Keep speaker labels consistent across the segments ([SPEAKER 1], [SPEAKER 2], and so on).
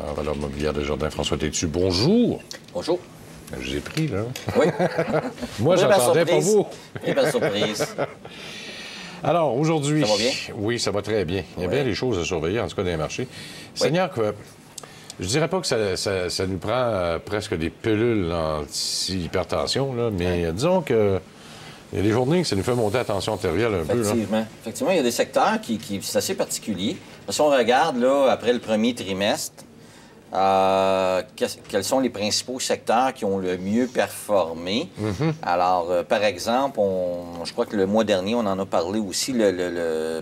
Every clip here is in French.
[SPEAKER 1] En valeur mobilière Desjardins, François Tétu, bonjour.
[SPEAKER 2] Bonjour.
[SPEAKER 1] Je vous ai pris, là.
[SPEAKER 2] Oui.
[SPEAKER 1] Moi, j'attendais pas vous.
[SPEAKER 2] Très belle surprise.
[SPEAKER 1] Alors, aujourd'hui...
[SPEAKER 2] Ça va bien?
[SPEAKER 1] Oui, ça va très bien. Il y a bien des choses à surveiller, en tout cas, dans les marchés. Seigneur, je dirais pas que ça nous prend presque des pilules anti-hypertension, là, mais disons que il y a des journées que ça nous fait monter la tension artérielle un peu.
[SPEAKER 2] Effectivement. Effectivement, il y a des secteurs qui c'est assez particulier. Si on regarde, là, après le premier trimestre, quels sont les principaux secteurs qui ont le mieux performé. Alors, par exemple, je crois que le mois dernier, on en a parlé aussi,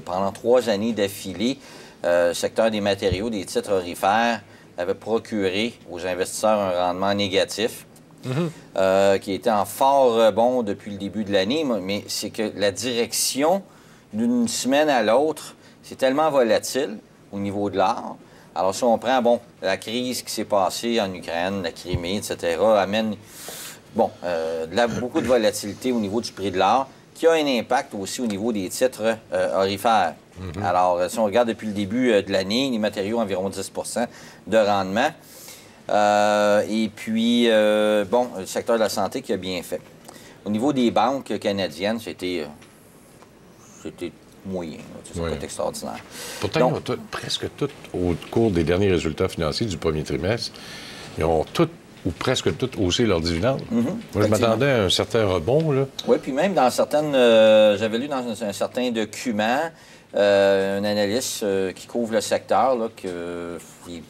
[SPEAKER 2] pendant 3 années d'affilée, le secteur des matériaux, des titres aurifères, avait procuré aux investisseurs un rendement négatif, qui était en fort rebond depuis le début de l'année, mais c'est que la direction d'une semaine à l'autre, c'est tellement volatile au niveau de l'or. Alors, si on prend, la crise qui s'est passée en Ukraine, la Crimée, etc., amène, beaucoup de volatilité au niveau du prix de l'or, qui a un impact aussi au niveau des titres aurifères. Alors, si on regarde depuis le début de l'année, les matériaux, environ 10 de rendement. Et puis, le secteur de la santé qui a bien fait. Au niveau des banques canadiennes, c'était moyen. C'est pas extraordinaire.
[SPEAKER 1] Pourtant, ils ont presque toutes, au cours des derniers résultats financiers du premier trimestre, ils ont toutes ou presque toutes haussé leurs dividendes. Moi, je m'attendais à un certain rebond, là.
[SPEAKER 2] Oui, puis même dans certaines... j'avais lu dans un certain document, un analyste qui couvre le secteur, là, il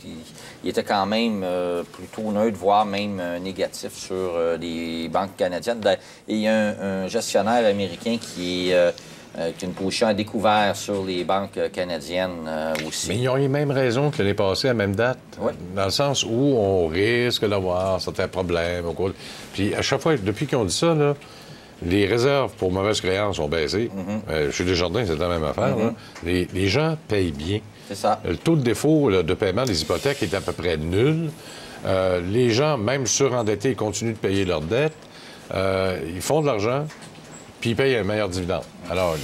[SPEAKER 2] était quand même plutôt neutre, voire même négatif sur les banques canadiennes. Et il y a un gestionnaire américain qui a une position à découvert sur les banques canadiennes aussi.
[SPEAKER 1] Mais ils ont les mêmes raisons que l'année passée à la même date, dans le sens où on risque d'avoir certains problèmes. Puis à chaque fois, depuis qu'ils ont dit ça, là, les réserves pour mauvaises créances ont baissé. Chez Desjardins, c'est la même affaire. Là. Les gens payent bien.
[SPEAKER 2] C'est ça.
[SPEAKER 1] Le taux de défaut de paiement des hypothèques est à peu près nul. Les gens, même surendettés, continuent de payer leurs dettes. Ils font de l'argent, puis ils payent un meilleur dividende. Alors,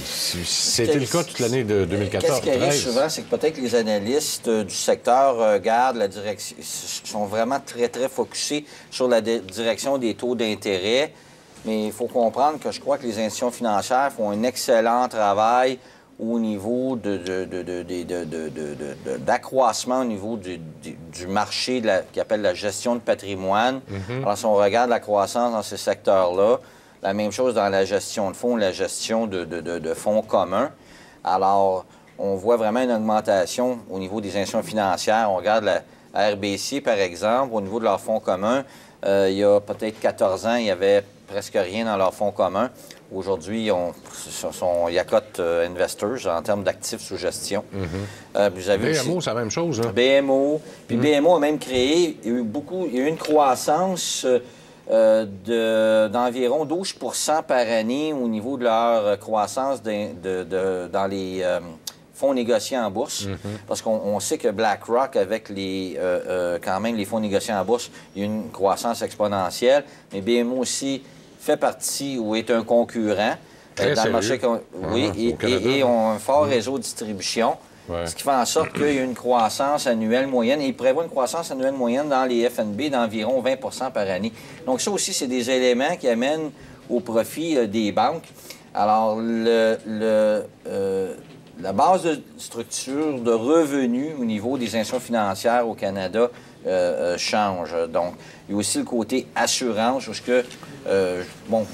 [SPEAKER 1] c'était le cas toute l'année de 2014.
[SPEAKER 2] Qu'est-ce qui arrive souvent, c'est que peut-être les analystes du secteur regardent la direction, sont vraiment très, très focusés sur la direction des taux d'intérêt. Mais il faut comprendre que je crois que les institutions financières font un excellent travail au niveau d'accroissement au niveau du marché qui appelle la gestion de patrimoine. Alors, si on regarde la croissance dans ces secteurs-là, la même chose dans la gestion de fonds, la gestion de fonds communs. Alors, on voit vraiment une augmentation au niveau des institutions financières. On regarde la RBC, par exemple, au niveau de leurs fonds communs. Il y a peut-être 14 ans, il y avait presque rien dans leurs fonds communs. Aujourd'hui, ils sont Yacote Investors en termes d'actifs sous gestion. Vous avez
[SPEAKER 1] BMO, c'est la même chose. Hein?
[SPEAKER 2] BMO. Puis BMO a même créé, il y a eu une croissance d'environ 12 par année au niveau de leur croissance dans les fonds négociés en bourse. Parce qu'on sait que BlackRock, avec quand même les fonds négociés en bourse, il y a une croissance exponentielle. Mais BMO aussi fait partie ou est un concurrent dans le marché. Et ont un fort réseau de distribution. Ce qui fait en sorte qu'il y a une croissance annuelle moyenne. Et ils prévoient une croissance annuelle moyenne dans les FNB d'environ 20 par année. Donc ça aussi, c'est des éléments qui amènent au profit des banques. Alors, la base de structure de revenus au niveau des institutions financières au Canada change. Donc, il y a aussi le côté assurance, parce que, vous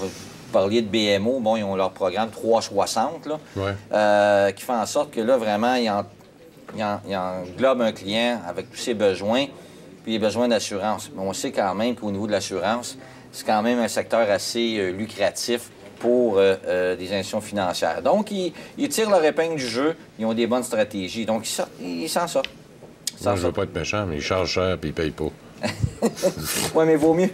[SPEAKER 2] parliez de BMO, ils ont leur programme 360, là, qui fait en sorte que là, vraiment, ils englobent un client avec tous ses besoins, puis les besoins d'assurance. Mais on sait quand même qu'au niveau de l'assurance, c'est quand même un secteur assez lucratif pour des institutions financières. Donc, ils tirent leur épingle du jeu, ils ont des bonnes stratégies. Donc, ils s'en sortent.
[SPEAKER 1] Moi, je ne veux pas être méchant, mais ils chargent cher et ils ne payent pas.
[SPEAKER 2] Oui, mais vaut mieux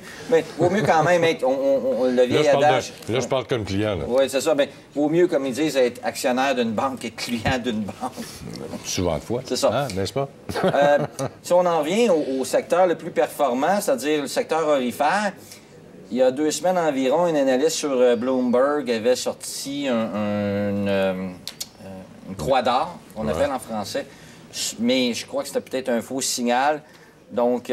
[SPEAKER 2] quand même être... le vieil adage...
[SPEAKER 1] Là, je parle comme client.
[SPEAKER 2] Oui, c'est ça. Mais vaut mieux, comme ils disent, être actionnaire d'une banque qu'être client d'une banque.
[SPEAKER 1] Souvent de fois.
[SPEAKER 2] C'est ça.
[SPEAKER 1] Ah, n'est-ce pas?
[SPEAKER 2] Si on en vient au secteur le plus performant, c'est-à-dire le secteur aurifère, il y a 2 semaines environ, une analyste sur Bloomberg avait sorti une croix d'or, qu'on appelle en français. Mais je crois que c'était peut-être un faux signal. Donc,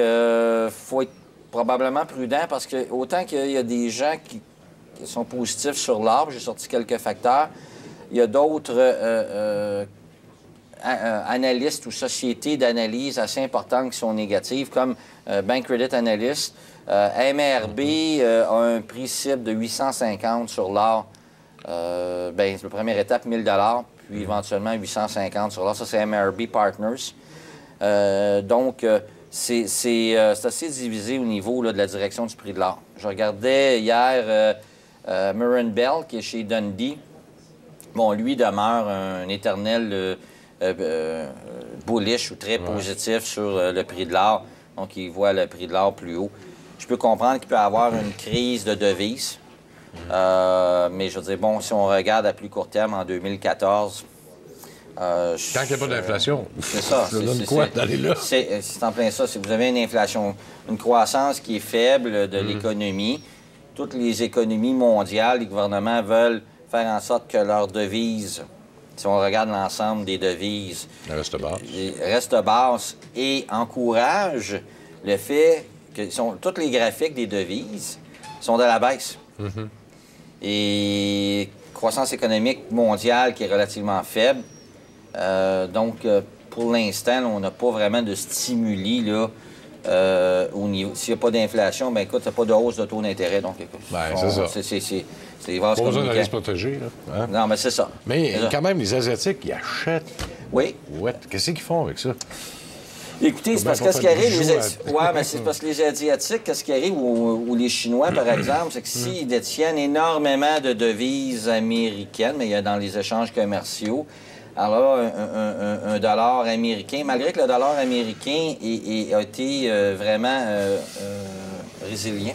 [SPEAKER 2] faut être probablement prudent parce que autant qu'il y a des gens qui sont positifs sur l'arbre, j'ai sorti quelques facteurs, il y a d'autres analystes ou sociétés d'analyse assez importantes qui sont négatives, comme Bank Credit Analyst. MRB a un prix cible de 850 sur l'or. La première étape, 1 000 $, puis éventuellement 850 sur l'or. Ça, c'est MRB Partners. C'est assez divisé au niveau là, de la direction du prix de l'or. Je regardais hier Murren Bell, qui est chez Dundee. Bon, lui demeure un éternel bullish ou très positif sur le prix de l'or. Donc, il voit le prix de l'or plus haut. Je peux comprendre qu'il peut y avoir une crise de devise. Mais je veux dire, bon, si on regarde à plus court terme, en 2014...
[SPEAKER 1] Quand il n'y a pas d'inflation,
[SPEAKER 2] c'est ça.
[SPEAKER 1] Ça donne quoi d'aller là?
[SPEAKER 2] C'est en plein ça. Si vous avez une inflation, une croissance qui est faible de l'économie, toutes les économies mondiales, les gouvernements veulent faire en sorte que leur devise, si on regarde l'ensemble des devises, reste basse et encourage le fait que tous les graphiques des devises sont de la baisse. Et croissance économique mondiale qui est relativement faible. Pour l'instant, on n'a pas vraiment de stimuli là, au niveau. S'il n'y a pas d'inflation, bien écoute, il n'y a pas de hausse de taux d'intérêt. Donc, écoute,
[SPEAKER 1] c'est ça.
[SPEAKER 2] C'est les vases
[SPEAKER 1] pas besoin d'aller se protéger. Là, hein?
[SPEAKER 2] Non, mais c'est ça.
[SPEAKER 1] Mais quand même, les Asiatiques, ils achètent.
[SPEAKER 2] Oui.
[SPEAKER 1] Ouais. Qu'est-ce qu'ils font avec ça?
[SPEAKER 2] Écoutez, c'est parce que ce qui arrive, mais c'est parce que les Asiatiques, qu'est-ce qui arrive, ou les Chinois, par exemple, c'est que s'ils détiennent énormément de devises américaines, mais il y a dans les échanges commerciaux, alors un dollar américain, malgré que le dollar américain a été vraiment résilient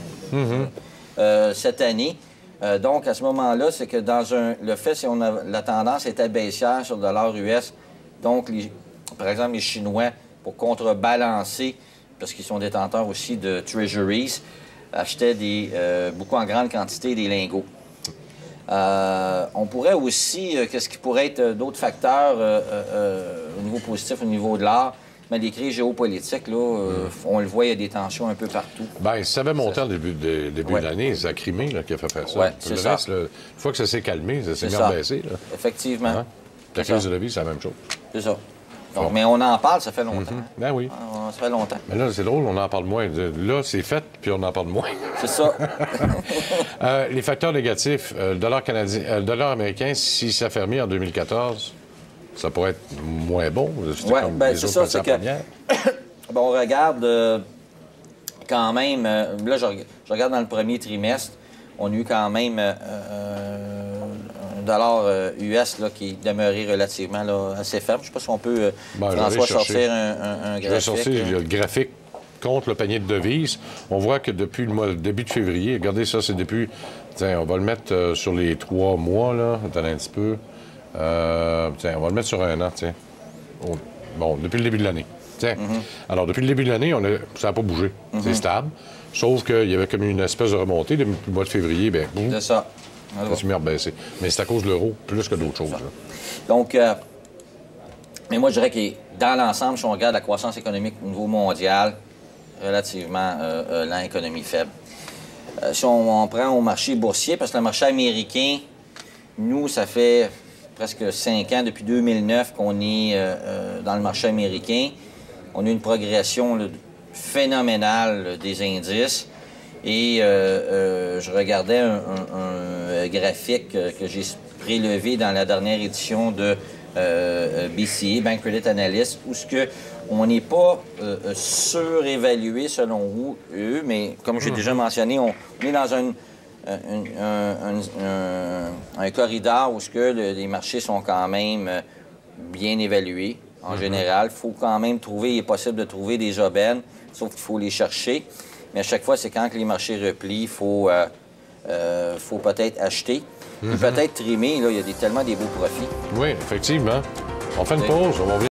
[SPEAKER 2] cette année, donc à ce moment-là, c'est que le fait, si la tendance était baissière sur le dollar US, donc par exemple les Chinois, pour contrebalancer, parce qu'ils sont détenteurs aussi de treasuries, achetaient beaucoup en grande quantité des lingots. On pourrait aussi, qu'est-ce qui pourrait être d'autres facteurs au niveau positif, au niveau de l'art, mais les crises géopolitiques, là, on le voit, il y a des tensions un peu partout.
[SPEAKER 1] Bien, ça avait monté en début de l'année, c'est la Crimée là, qui a fait ça.
[SPEAKER 2] Oui, c'est ça.
[SPEAKER 1] Reste, une fois que ça s'est calmé, ça s'est mis à baisser. Là.
[SPEAKER 2] Effectivement.
[SPEAKER 1] Hein? La crise de la vie, c'est la même chose.
[SPEAKER 2] C'est ça. Donc, mais on en parle, ça fait longtemps.
[SPEAKER 1] Ben oui.
[SPEAKER 2] Ça fait longtemps.
[SPEAKER 1] Mais là, c'est drôle, on en parle moins. Là, c'est fait, puis on en parle moins.
[SPEAKER 2] C'est ça.
[SPEAKER 1] Les facteurs négatifs, le dollar canadien, le dollar américain, si ça fermait en 2014, ça pourrait être moins bon.
[SPEAKER 2] Oui, bien, c'est ça. C'est que... bon, on regarde quand même... là, je regarde dans le premier trimestre, on a eu quand même... dollar US là, qui est demeuré relativement là, assez faible. Je ne sais pas si on peut, François, sortir un graphique.
[SPEAKER 1] Je vais sortir le graphique contre le panier de devises. On voit que depuis le début de février, regardez ça, c'est depuis... Tiens, on va le mettre sur les 3 mois, là. Attendez un petit peu. Tiens, on va le mettre sur un an, tiens. Bon, depuis le début de l'année. Tiens. Alors, depuis le début de l'année, ça n'a pas bougé. C'est stable. Sauf qu'il y avait comme une espèce de remontée. Depuis le mois de février, bien...
[SPEAKER 2] C'est ça.
[SPEAKER 1] Ça s'est mis à baisser. Mais c'est à cause de l'euro, plus que d'autres choses. Là.
[SPEAKER 2] Donc, mais moi, je dirais que dans l'ensemble, si on regarde la croissance économique au niveau mondial, relativement lent, économie faible. Si on prend au marché boursier, parce que le marché américain, nous, ça fait presque 5 ans, depuis 2009, qu'on est dans le marché américain. On a une progression là, phénoménale des indices. Et je regardais un graphique que j'ai prélevé dans la dernière édition de BCA, Bank Credit Analyst, où on n'est pas surévalué selon eux, mais comme j'ai déjà mentionné, on est dans un corridor où les marchés sont quand même bien évalués. En général, il faut quand même trouver, il est possible de trouver des aubaines, sauf qu'il faut les chercher. Mais à chaque fois, c'est quand les marchés replient, il faut peut-être acheter. Peut-être trimer, là, il y a tellement des beaux profits.
[SPEAKER 1] Oui, effectivement. On fait une pause, on va revenir.